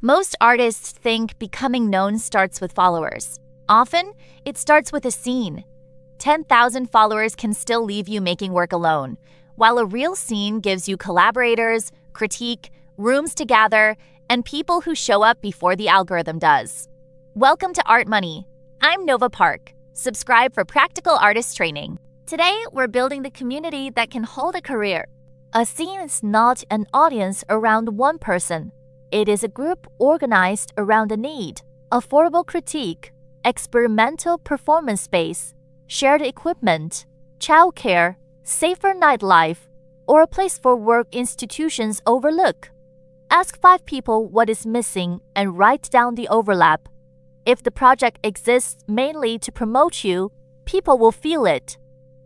Most artists think becoming known starts with followers. Often, it starts with a scene. 10,000 followers can still leave you making work alone, while a real scene gives you collaborators, critique, rooms to gather, and people who show up before the algorithm does. Welcome to Art Money. I'm Nova Park. Subscribe for practical artist training. Today, we're building the community that can hold a career. A scene is not an audience around one person. It is a group organized around a need, affordable critique, experimental performance space, shared equipment, childcare, safer nightlife, or a place for work institutions overlook. Ask 5 people what is missing and write down the overlap. If the project exists mainly to promote you, people will feel it.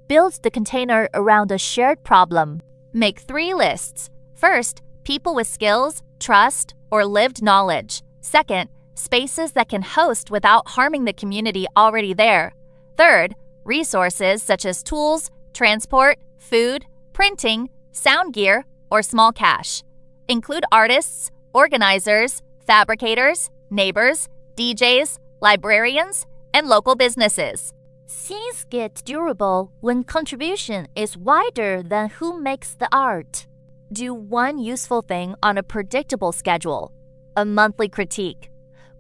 Build the container around a shared problem. Make 3 lists. First, people with skills, trust, or lived knowledge. Second, spaces that can host without harming the community already there. Third, resources such as tools, transport, food, printing, sound gear, or small cash. Include artists, organizers, fabricators, neighbors, DJs, librarians, and local businesses. Scenes get durable when contribution is wider than who makes the art. Do one useful thing on a predictable schedule: a monthly critique,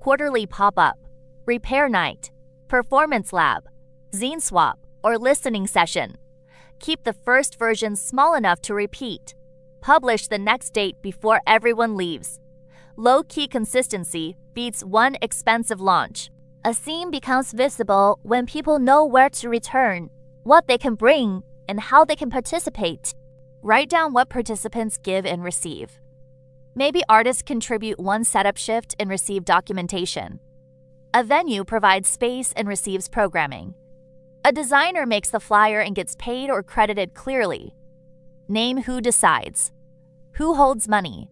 quarterly pop-up, repair night, performance lab, zine swap, or listening session. Keep the first version small enough to repeat. Publish the next date before everyone leaves. Low-key consistency beats one expensive launch. A scene becomes visible when people know where to return, what they can bring, and how they can participate. Write down what participants give and receive. Maybe artists contribute one setup shift and receive documentation. A venue provides space and receives programming. A designer makes the flyer and gets paid or credited clearly. Name who decides, who holds money,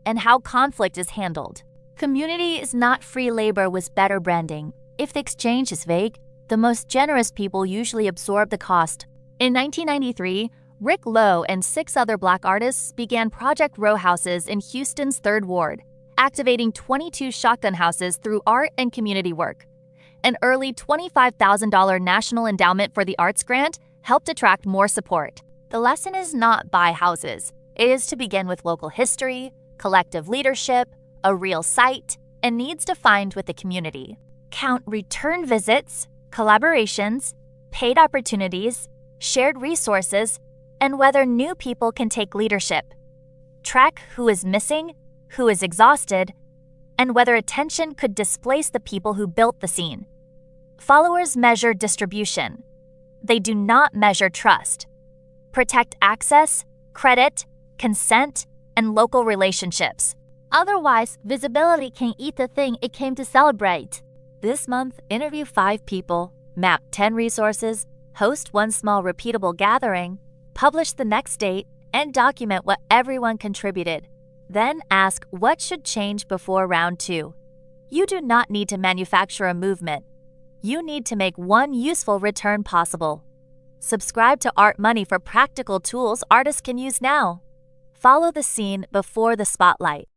and how conflict is handled. Community is not free labor with better branding. If the exchange is vague, the most generous people usually absorb the cost. In 1993, Rick Lowe and 6 other Black artists began Project Row Houses in Houston's 3rd Ward, activating 22 shotgun houses through art and community work. An early $25,000 National Endowment for the Arts grant helped attract more support. The lesson is not buy houses. It is to begin with local history, collective leadership, a real site, and needs defined with the community. Count return visits, collaborations, paid opportunities, shared resources, and whether new people can take leadership. Track who is missing, who is exhausted, and whether attention could displace the people who built the scene. Followers measure distribution. They do not measure trust. Protect access, credit, consent, and local relationships. Otherwise, visibility can eat the thing it came to celebrate. This month, interview 5 people, map 10 resources, host one small repeatable gathering, publish the next date, and document what everyone contributed. Then ask what should change before round 2. You do not need to manufacture a movement. You need to make one useful return possible. Subscribe to Art Money for practical tools artists can use now. Follow the scene before the spotlight.